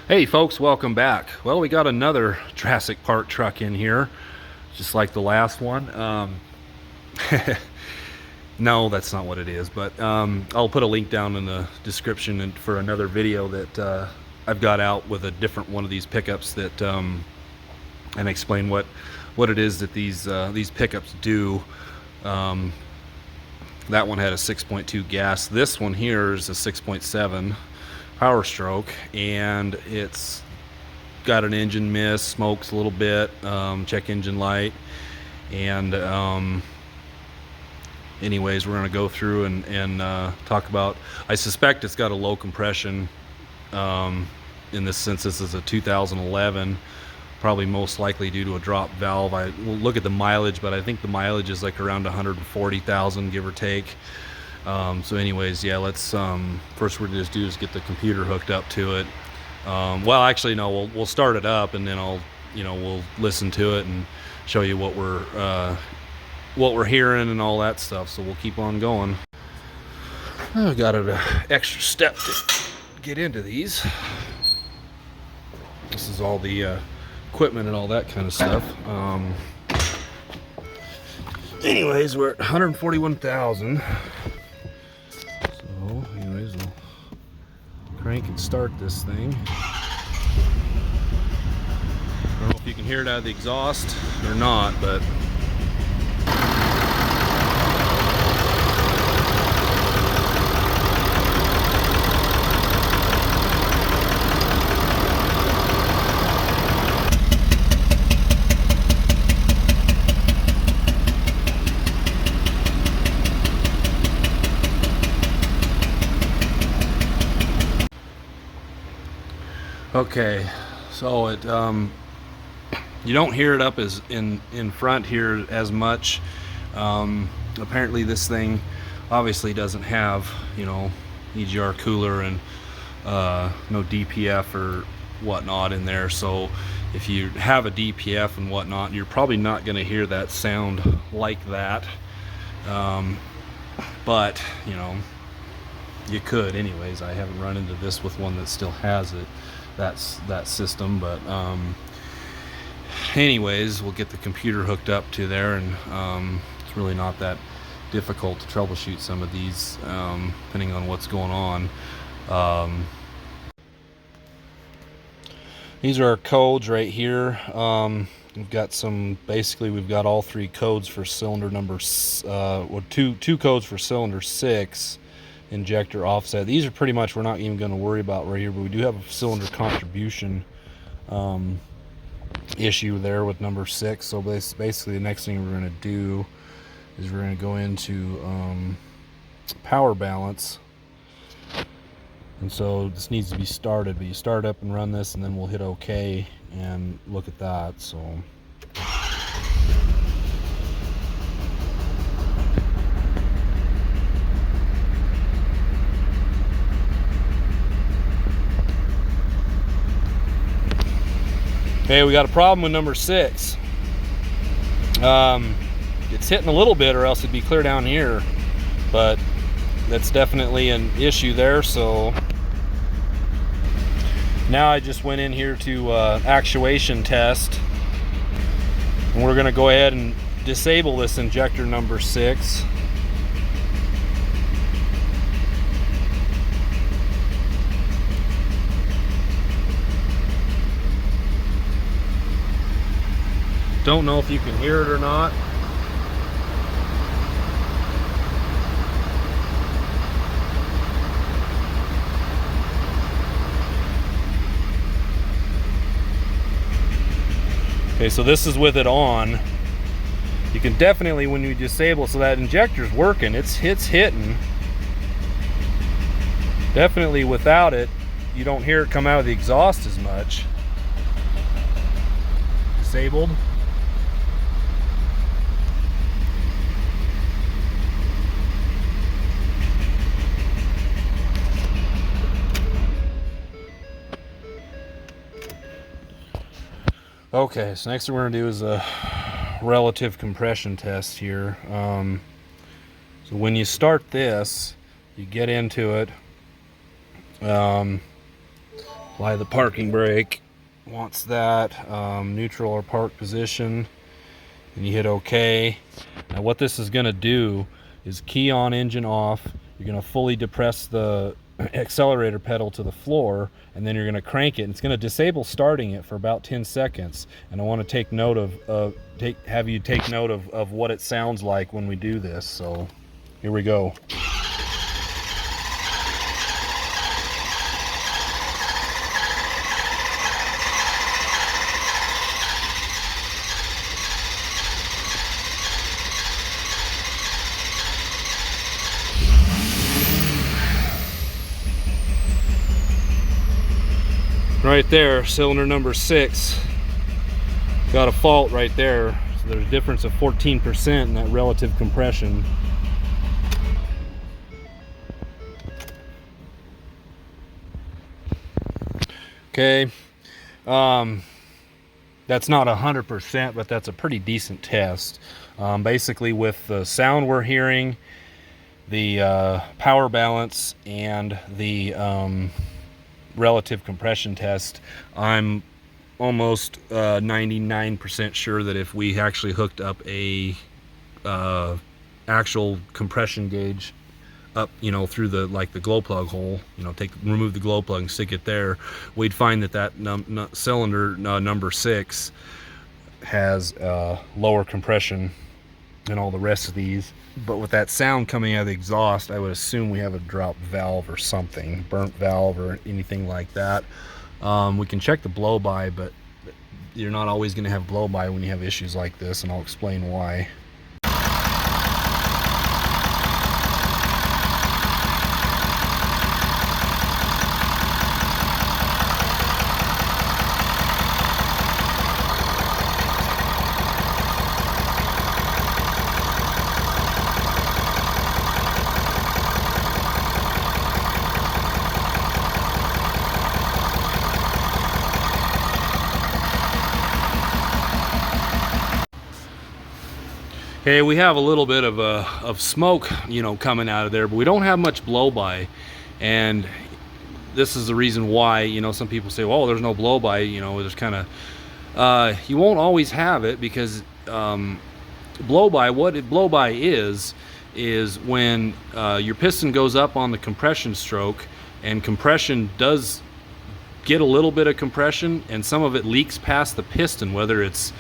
Hey folks, welcome back. Well, we got another Jurassic Park truck in here, just like the last one. No, that's not what it is, but I'll put a link down in the description for another video that I've got out with a different one of these pickups that and explain what it is that these pickups do. That one had a 6.2 gas. This one here is a 6.7 Powerstroke, and it's got an engine miss, smokes a little bit, check engine light, and anyways, we're going to go through and talk about, I suspect it's got a low compression in this, since this is a 2011, probably most likely due to a drop valve. I will look at the mileage, but I think the mileage is like around 140,000, give or take. So anyways, yeah, let's first we're just do is get the computer hooked up to it. Well, actually no, we'll start it up, and then we'll listen to it and show you what we're hearing and all that stuff. So we'll keep on going. I've got an extra step to get into these. This is all the equipment and all that kind of stuff. Anyways, we're at 141,000. So anyways, we'll crank and start this thing. I don't know if you can hear it out of the exhaust or not, but okay, so it you don't hear it up as in front here as much. Apparently this thing obviously doesn't have, EGR cooler and no DPF or whatnot in there, so if you have a DPF and whatnot, you're probably not going to hear that sound like that. But you could. Anyways, I haven't run into this with one that still has it, that system, but anyways, we'll get the computer hooked up to there, and it's really not that difficult to troubleshoot some of these, depending on what's going on. These are our codes right here. We've got we've got all three codes for cylinder number, two codes for cylinder 6, injector offset. These are pretty much, we're not even going to worry about right here, but we do have a cylinder contribution issue there with number 6. So basically the next thing we're going to do is we're going to go into power balance, and so this needs to be started, but you start up and run this, and then we'll hit OK and look at that. So okay, we got a problem with number 6. It's hitting a little bit, or else it'd be clear down here, but that's definitely an issue there. So now I just went in here to actuation test, and we're going to go ahead and disable this injector number 6. Don't know if you can hear it or not. Okay, so this is with it on. You can definitely, when you disable, so that injector's working, it's hitting. Definitely without it, you don't hear it come out of the exhaust as much. Disabled. Okay, so next thing we're going to do is a relative compression test here. So when you start this, you get into it, Apply the parking brake. Wants that neutral or park position, and you hit OK. Now what this is going to do is key on engine off. You're going to fully depress the accelerator pedal to the floor, and then you're going to crank it, and it's going to disable starting it for about 10 seconds. And I want to take note have you take note of what it sounds like when we do this. So here we go. Right there, cylinder number 6 got a fault right there. So there's a difference of 14% in that relative compression. Okay, that's not 100%, but that's a pretty decent test. Basically, with the sound we're hearing, the power balance, and the relative compression test, I'm almost 99% sure that if we actually hooked up a actual compression gauge up, you know, through the the glow plug hole, you know, remove the glow plug and stick it there, we'd find that cylinder number 6 has lower compression than all the rest of these. But with that sound coming out of the exhaust, I would assume we have a drop valve or something, burnt valve or anything like that. We can check the blow by, but you're not always going to have blow by when you have issues like this, and I'll explain why. Okay, we have a little bit of smoke, you know, coming out of there, but we don't have much blow by, and this is the reason why, you know, some people say, well, there's no blow by, you know, there's kind of, you won't always have it, because blow by, blow by is when your piston goes up on the compression stroke, and compression does get a little bit of compression, and some of it leaks past the piston, whether it's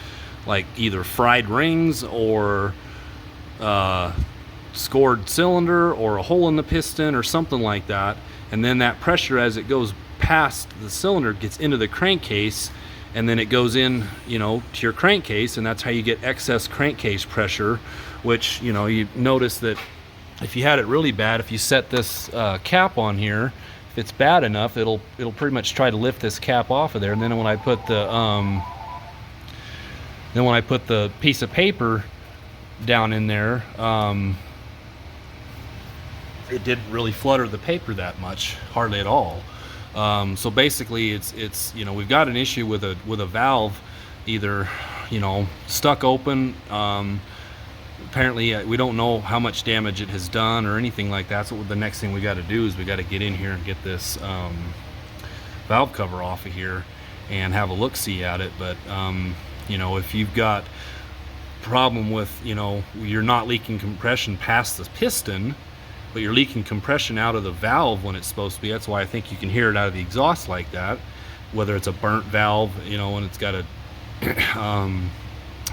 like either fried rings or scored cylinder or a hole in the piston or something like that. And then that pressure, as it goes past the cylinder, gets into the crankcase, and then it goes in, you know, to your crankcase, and that's how you get excess crankcase pressure, which, you know, you notice that if you had it really bad, if you set this cap on here, if it's bad enough, it'll pretty much try to lift this cap off of there. And then when I put the piece of paper down in there, it didn't really flutter the paper that much, hardly at all. So basically, it's you know, we've got an issue with a valve, either, you know, stuck open. Apparently, we don't know how much damage it has done or anything like that. So the next thing we got to do is we got to get in here and get this valve cover off of here and have a look-see at it. But you know, if you've got problem with, you know, you're not leaking compression past the piston, but you're leaking compression out of the valve when it's supposed to be, that's why I think you can hear it out of the exhaust like that, whether it's a burnt valve, you know, and it's got a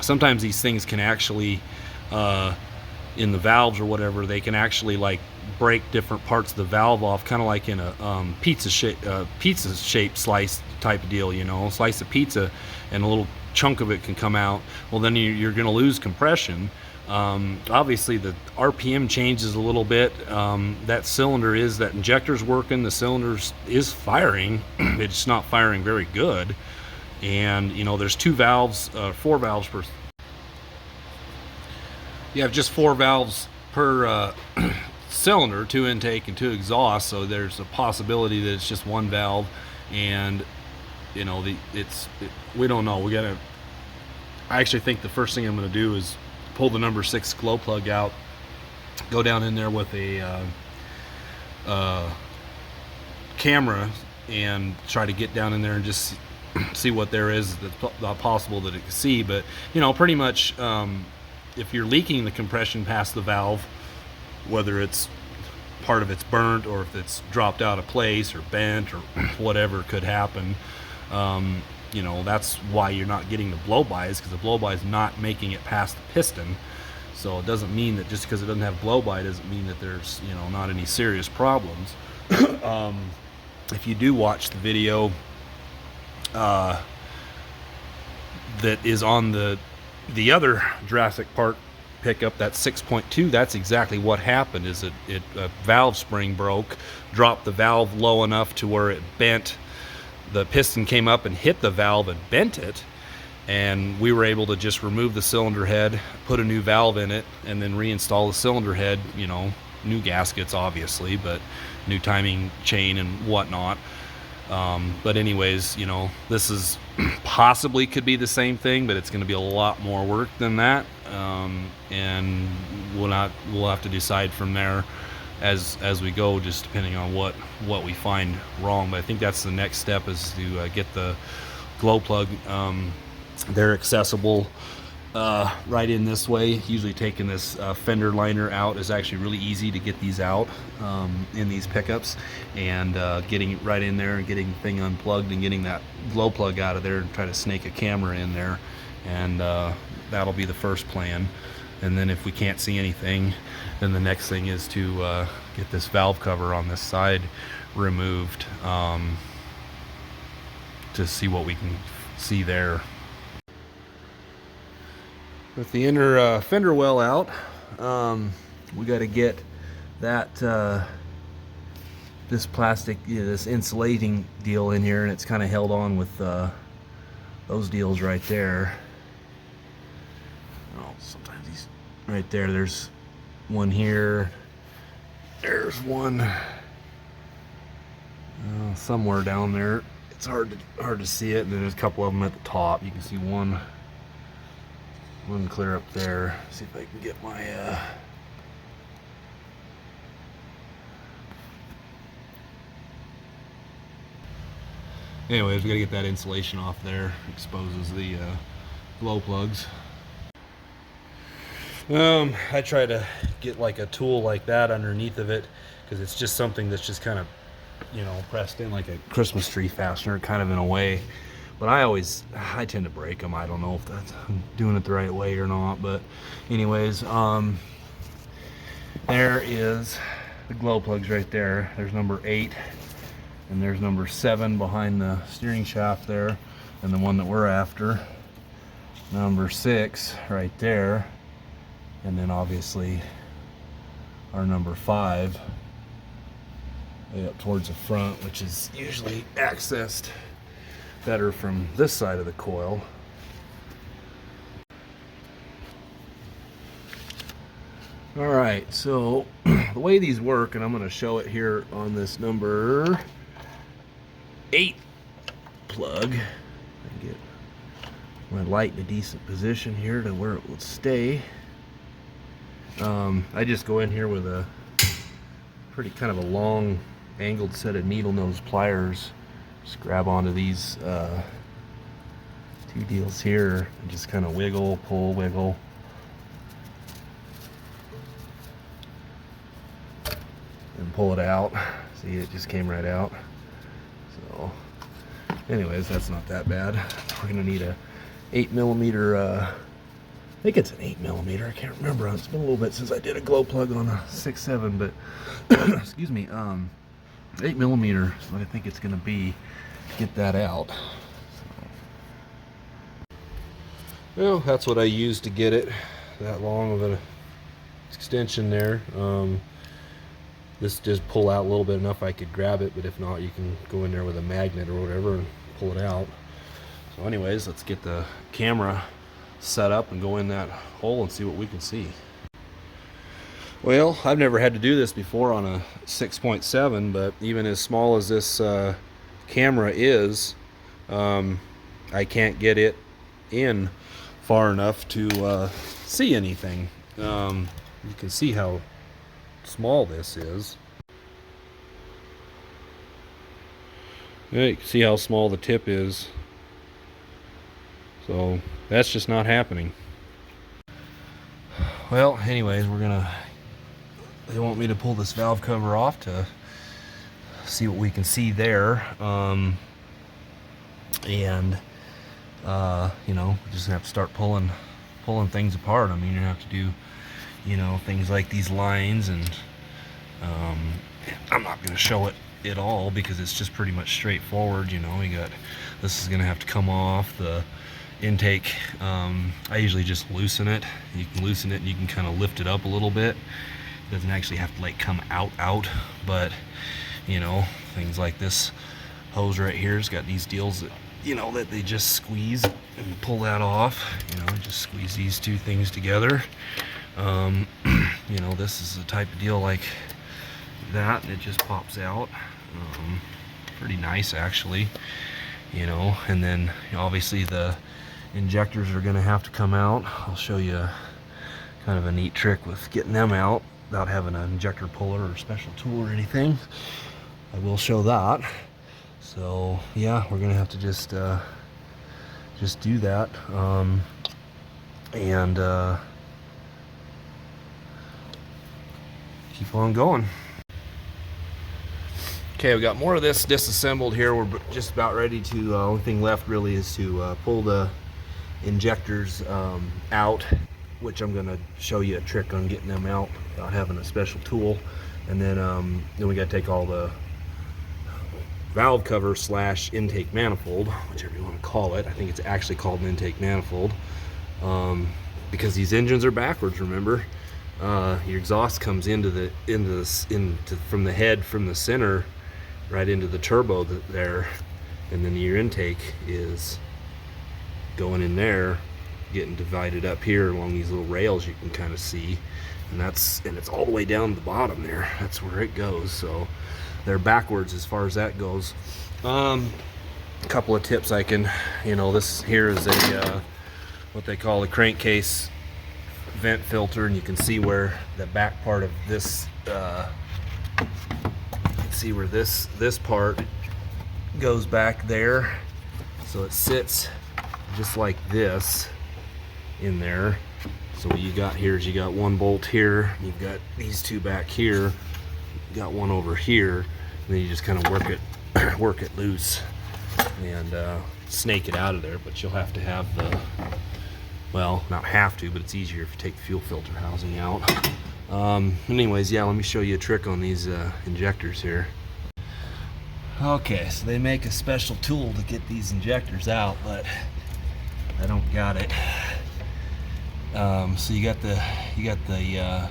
sometimes these things can actually in the valves or whatever, they can actually like break different parts of the valve off, kind of like in a pizza shape slice type of deal, you know, slice of pizza, and a little chunk of it can come out. Well, then you're going to lose compression. Obviously the RPM changes a little bit. That injector's working, the cylinder is firing, it's not firing very good. And you know, there's 4 valves per, you have just 4 valves per cylinder, 2 intake and 2 exhaust, so there's a possibility that it's just 1 valve. And you know, we don't know. I actually think the first thing I'm going to do is pull the number 6 glow plug out, go down in there with a camera and try to get down in there and just see what there is that's possible that it can see. But you know, pretty much if you're leaking the compression past the valve, whether it's part of it's burnt or if it's dropped out of place or bent or whatever could happen, you know, that's why you're not getting the blow-bys, because the blow-by is not making it past the piston. So it doesn't mean that just because it doesn't have blow-by doesn't mean that there's, you know, not any serious problems. If you do watch the video that is on the other Jurassic Park pickup, that 6.2, that's exactly what happened. Is a valve spring broke, dropped the valve low enough to where it bent. The piston came up and hit the valve and bent it, and we were able to just remove the cylinder head, put a new valve in it, and then reinstall the cylinder head. You know, new gaskets obviously, but new timing chain and whatnot. But anyways, you know, this is possibly could be the same thing, but it's going to be a lot more work than that, and we'll have to decide from there as we go, just depending on what we find wrong. But I think that's the next step, is to get the glow plug. They're accessible right in this way. Usually taking this fender liner out is actually really easy to get these out in these pickups, and getting right in there and getting the thing unplugged and getting that glow plug out of there and try to snake a camera in there, and that'll be the first plan. And then if we can't see anything, then the next thing is to get this valve cover on this side removed, to see what we can see there. With the inner fender well out, we got to get that this plastic, this insulating deal in here, and it's kind of held on with those deals right there. Oh, sometimes these right there. There's one here. There's one somewhere down there. It's hard to see it. And then there's a couple of them at the top. You can see one clear up there. See if I can get my anyways, we gotta get that insulation off there. Exposes the glow plugs. I try to get like a tool like that underneath of it, because it's just something that's just kind of, you know, pressed in like a Christmas tree fastener, kind of in a way. But I tend to break them. I don't know if I'm doing it the right way or not. But anyways, there is the glow plugs right there. There's number 8, and there's number 7 behind the steering shaft there, and the one that we're after, number 6 right there, and then obviously our number 5 way up towards the front, which is usually accessed better from this side of the coil. All right, so the way these work, and I'm going to show it here on this number 8 plug. I get my light in a decent position here to where it will stay. I just go in here with a pretty kind of a long angled set of needle nose pliers. Just grab onto these 2 deals here and just kind of wiggle, pull, wiggle. And pull it out. See, it just came right out. So anyways, that's not that bad. We're gonna need a 8mm, I think it's an 8mm, I can't remember. It's been a little bit since I did a glow plug on a 6.7, but excuse me, 8mm is what I think it's gonna be to get that out. So, well, that's what I used to get it, that long of an extension there. This just pull out a little bit enough I could grab it, but if not, you can go in there with a magnet or whatever and pull it out. So anyways, let's get the camera set up and go in that hole and see what we can see. Well, I've never had to do this before on a 6.7, but even as small as this camera is, I can't get it in far enough to see anything. You can see how small this is. Yeah, you can see how small the tip is. So that's just not happening. Well, anyways, they want me to pull this valve cover off to see what we can see there. You know, just have to start pulling things apart. I mean, you have to do, you know, things like these lines, and I'm not going to show it all because it's just pretty much straightforward. You know, this is going to have to come off the intake. I usually just loosen it. You can loosen it and you can kind of lift it up a little bit. It doesn't actually have to like come out, but you know, things like this hose right here has got these deals that, you know, that they just squeeze and pull that off. You know, just squeeze these two things together. You know, this is the type of deal like that, and it just pops out. Pretty nice actually, you know. And then obviously the injectors are going to have to come out. I'll show you kind of a neat trick with getting them out without having an injector puller or special tool or anything. I will show that. So yeah, we're gonna have to just do that, and keep on going. Okay, we got more of this disassembled here. We're just about ready to, only thing left really is to pull the injectors out, which I'm gonna show you a trick on getting them out without having a special tool. And then we gotta take all the valve cover / intake manifold, whichever you want to call it. I think it's actually called an intake manifold, because these engines are backwards. Remember, your exhaust comes from the head, from the center, right into the turbo there, and then your intake is going in there, getting divided up here along these little rails you can kind of see, and it's all the way down to the bottom there. That's where it goes. So they're backwards as far as that goes. A couple of tips I can, you know, this here is a what they call a crankcase vent filter, and you can see where the back part of this, you can see where this part goes back there. So it sits just like this in there. So what you got here is you got one bolt here, you've got these two back here, got one over here, and then you just kind of work it loose and snake it out of there. But you'll have to have the, well, not have to, but it's easier if you take the fuel filter housing out. Anyways, yeah, let me show you a trick on these injectors here. Okay, so they make a special tool to get these injectors out, but I don't got it. So you got the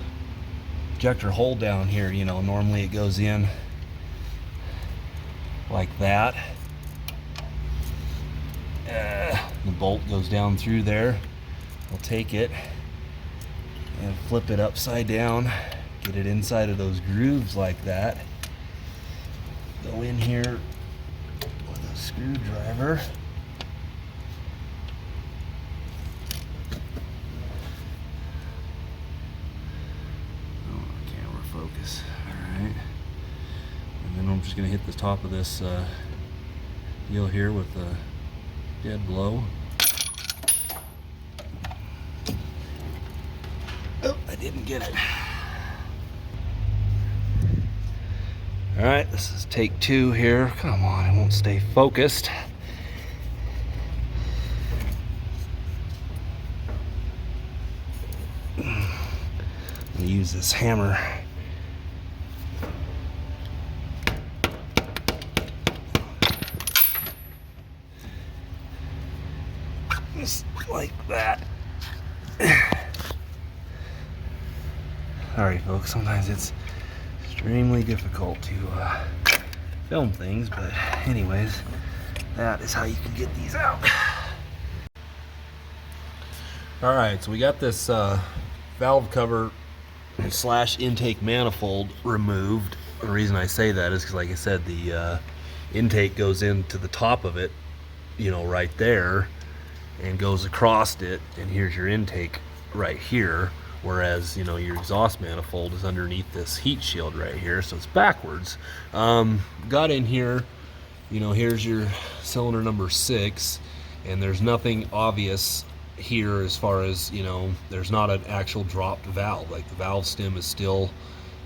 injector hole down here. You know, normally it goes in like that. The bolt goes down through there. I'll take it and flip it upside down, get it inside of those grooves like that. Go in here with a screwdriver. Focus. Alright. And then I'm just going to hit the top of this deal here with a dead blow. Oh, I didn't get it. Alright, this is take 2 here. Come on, it won't stay focused. I'm going to use this hammer. Just like that. Sorry folks, sometimes it's extremely difficult to film things, but anyways, that is how you can get these out. Alright, so we got this valve cover / intake manifold removed. The reason I say that is because, like I said, the intake goes into the top of it, you know, right there, and goes across it, and here's your intake right here, whereas, you know, your exhaust manifold is underneath this heat shield right here, so it's backwards. Got in here you know, here's your cylinder number 6, and there's nothing obvious here as far as, you know, there's not an actual dropped valve. Like the valve stem is still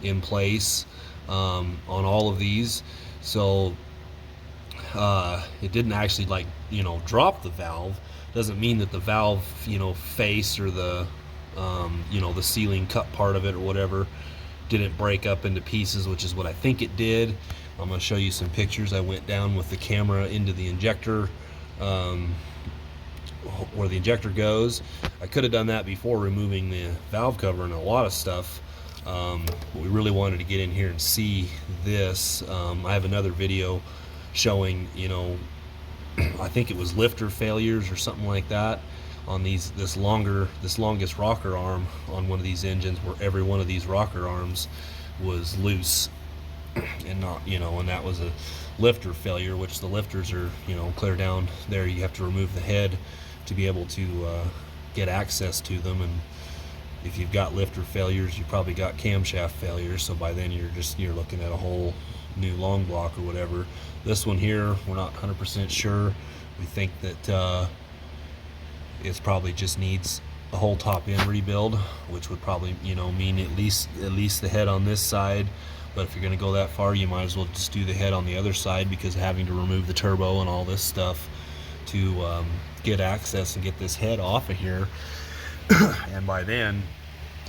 in place on all of these. So it didn't actually, like, you know, drop the valve. Doesn't mean that the valve, you know, face or the you know, the sealing cup part of it or whatever didn't break up into pieces, which is what I think it did. I'm going to show you some pictures. I went down with the camera into the injector, where the injector goes. I could have done that before removing the valve cover and a lot of stuff. But we really wanted to get in here and see this. I have another video showing, you know, I think it was lifter failures or something like that on this longest rocker arm on one of these engines, where every one of these rocker arms was loose and not, you know, and that was a lifter failure, which the lifters are, you know, clear down there. You have to remove the head to be able to get access to them, and if you've got lifter failures, you probably got camshaft failures, so by then you're looking at a whole new long block or whatever. This one here, we're not 100% sure. We think that it probably just needs a whole top end rebuild, which would probably, you know, mean at least the head on this side. But if you're going to go that far, you might as well just do the head on the other side, because having to remove the turbo and all this stuff to get access and get this head off of here and by then,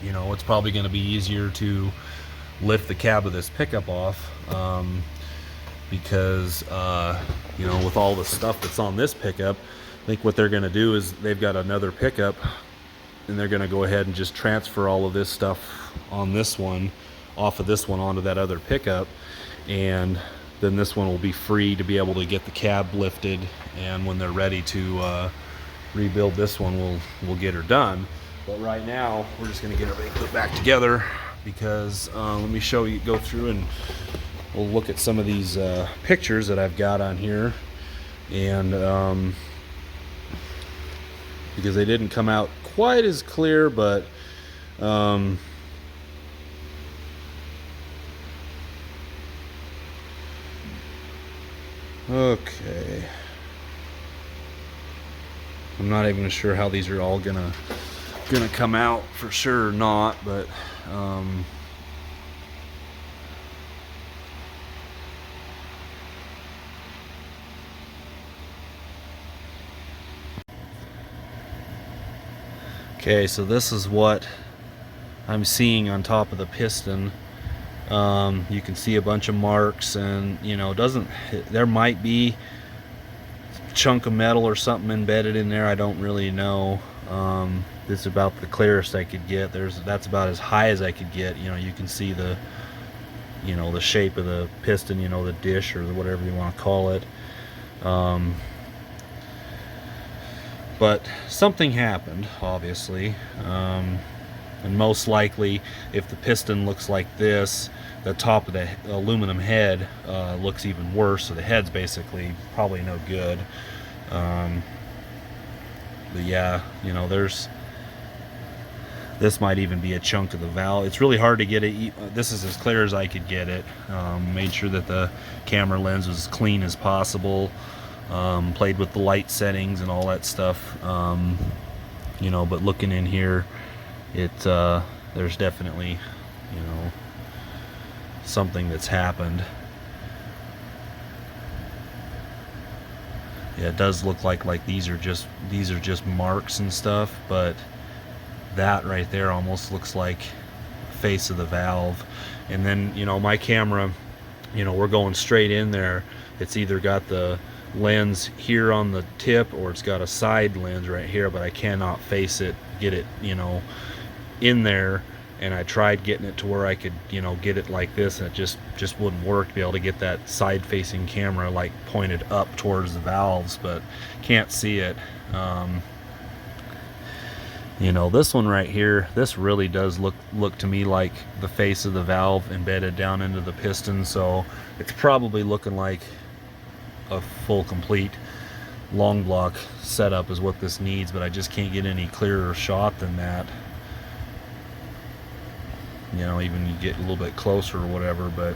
you know, it's probably going to be easier to lift the cab of this pickup off, because you know, with all the stuff that's on this pickup, I think what they're going to do is they've got another pickup and they're going to go ahead and just transfer all of this stuff on this one, off of this one onto that other pickup, and then this one will be free to be able to get the cab lifted, and when they're ready to rebuild this one, we'll get her done. But right now we're just going to get everything put back together, because let me show you, go through and we'll look at some of these pictures that I've got on here, and because they didn't come out quite as clear, but okay, I'm not even sure how these are all gonna come out for sure or not, but okay, so this is what I'm seeing on top of the piston. You can see a bunch of marks, and, you know, there might be a chunk of metal or something embedded in there. I don't really know. This is about the clearest I could get. That's about as high as I could get. You know, you can see the, you know, the shape of the piston, you know, the dish or whatever you want to call it. But something happened, obviously, and most likely, if the piston looks like this, the top of the aluminum head looks even worse, so the head's basically probably no good. But yeah, you know, this might even be a chunk of the valve. It's really hard to get it. This is as clear as I could get it. Made sure that the camera lens was as clean as possible. Played with the light settings and all that stuff. You know, but looking in here, there's definitely, you know, something that's happened. Yeah, it does look like these are just marks and stuff, but that right there almost looks like face of the valve. And then, you know, my camera, you know, we're going straight in there. It's either got the lens here on the tip, or it's got a side lens right here, but I cannot face it, get it, you know, in there. And I tried getting it to where I could, you know, get it like this, and it just wouldn't work to be able to get that side facing camera like pointed up towards the valves, but can't see it. You know, this one right here, this really does look to me like the face of the valve embedded down into the piston, so it's probably looking like a full complete long block setup is what this needs, but I just can't get any clearer shot than that. You know, even you get a little bit closer or whatever, but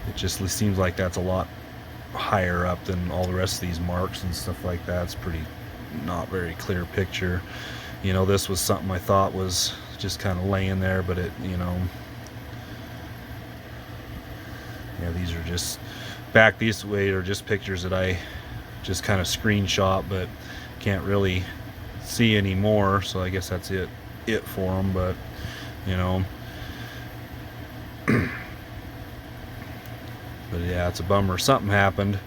it just seems like that's a lot higher up than all the rest of these marks and stuff like that. It's pretty not very clear picture. You know, this was something I thought was just kind of laying there, but it, you know, yeah, these are just back this way are just pictures that I just kind of screenshot, but can't really see anymore, so I guess that's it for them. But you know, but yeah, it's a bummer. Something happened,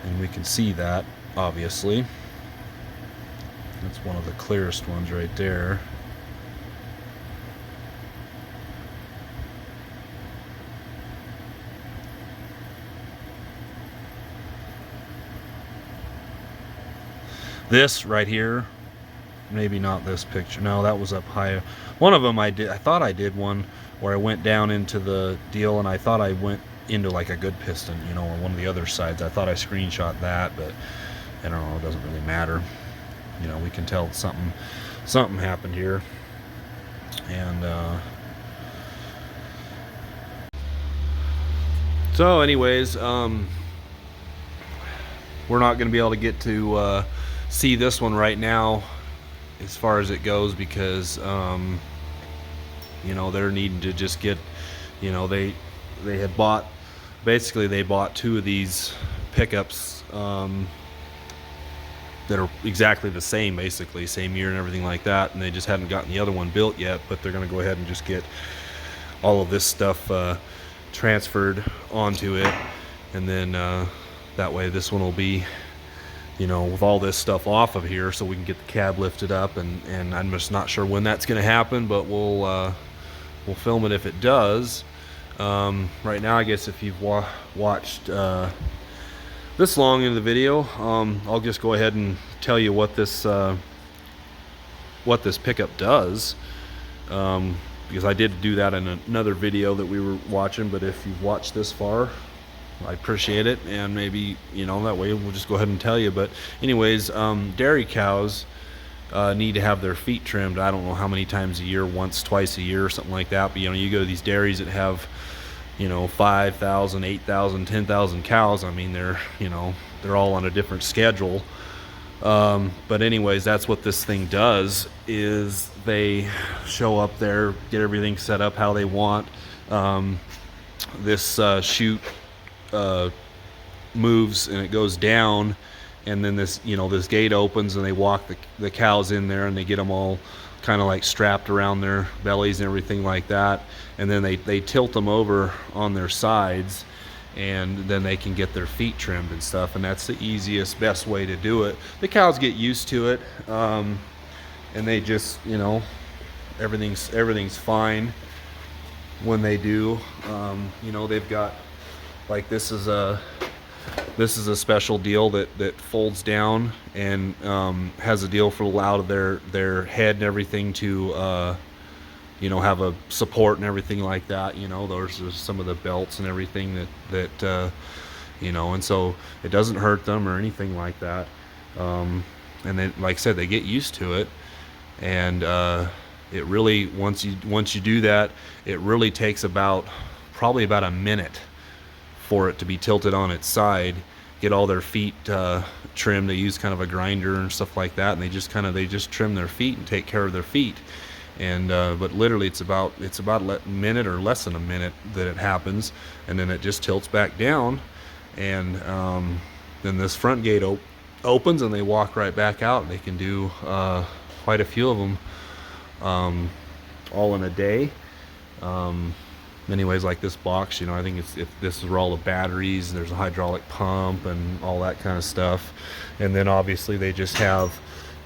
and we can see that, obviously. That's one of the clearest ones right there. This right here, maybe not this picture. No, that was up high. One of them I thought I did one where I went down into the deal, and I thought I went into like a good piston, you know, on one of the other sides. I thought I screenshot that, but I don't know, it doesn't really matter. You know, we can tell something happened here. And so anyways, we're not going to be able to get to see this one right now as far as it goes, because you know, they're needing to just get, you know, they had bought, basically they bought 2 of these pickups that are exactly the same, basically same year and everything like that, and they just hadn't gotten the other one built yet, but they're going to go ahead and just get all of this stuff transferred onto it, and then that way this one will be, you know, with all this stuff off of here, so we can get the cab lifted up, and I'm just not sure when that's going to happen, but we'll film it if it does. Right now, I guess if you've watched this long into the video, I'll just go ahead and tell you what this pickup does, because I did do that in another video that we were watching. But if you've watched this far, I appreciate it, and maybe, you know, that way we'll just go ahead and tell you. But anyways, dairy cows need to have their feet trimmed. I don't know how many times a year, once, twice a year, or something like that. But you know, you go to these dairies that have, you know, 5,000, 8,000, 10,000 cows. I mean, they're, you know, they're all on a different schedule. But anyways, that's what this thing does, is they show up there, get everything set up how they want. This chute moves and it goes down, and then this, you know, this gate opens, and they walk the cows in there, and they get them all kind of like strapped around their bellies and everything like that, and then they tilt them over on their sides, and then they can get their feet trimmed and stuff, and that's the easiest, best way to do it. The cows get used to it, and they just, you know, everything's fine when they do. You know, they've got, like, this is a special deal that folds down and has a deal for allow their head and everything to you know, have a support and everything like that. You know, there's some of the belts and everything that you know, and so it doesn't hurt them or anything like that. And then, like I said, they get used to it, and it really, once you do that, it really takes probably about a minute for it to be tilted on its side, get all their feet trimmed. They use kind of a grinder and stuff like that, and they just trim their feet and take care of their feet. And but literally it's about a minute or less than a minute that it happens, and then it just tilts back down, and then this front gate opens, and they walk right back out, and they can do quite a few of them all in a day. Anyways, like this box, you know, I think this is where all the batteries, there's a hydraulic pump and all that kind of stuff. And then obviously they just have,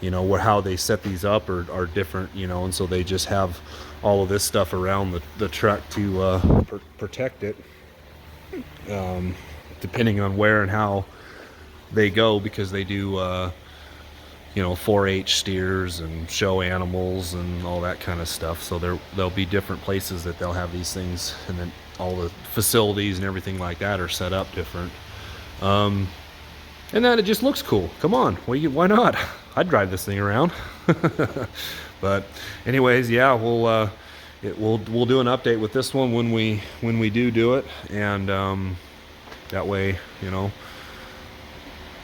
you know, how they set these up are different, you know, and so they just have all of this stuff around the truck to protect it, depending on where and how they go, because they do you know, 4-H steers and show animals and all that kind of stuff. So there'll be different places that they'll have these things, and then all the facilities and everything like that are set up different. And then it just looks cool. Come on, why not? I'd drive this thing around. But anyways, yeah, we'll do an update with this one when we do it, and That way, you know,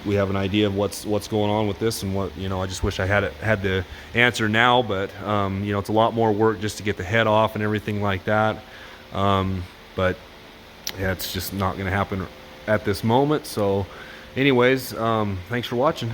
we have an idea of what's going on with this, and what, you know, I just wish I had the answer now, but you know, it's a lot more work just to get the head off and everything like that. But yeah, it's just not going to happen at this moment. So anyways, thanks for watching.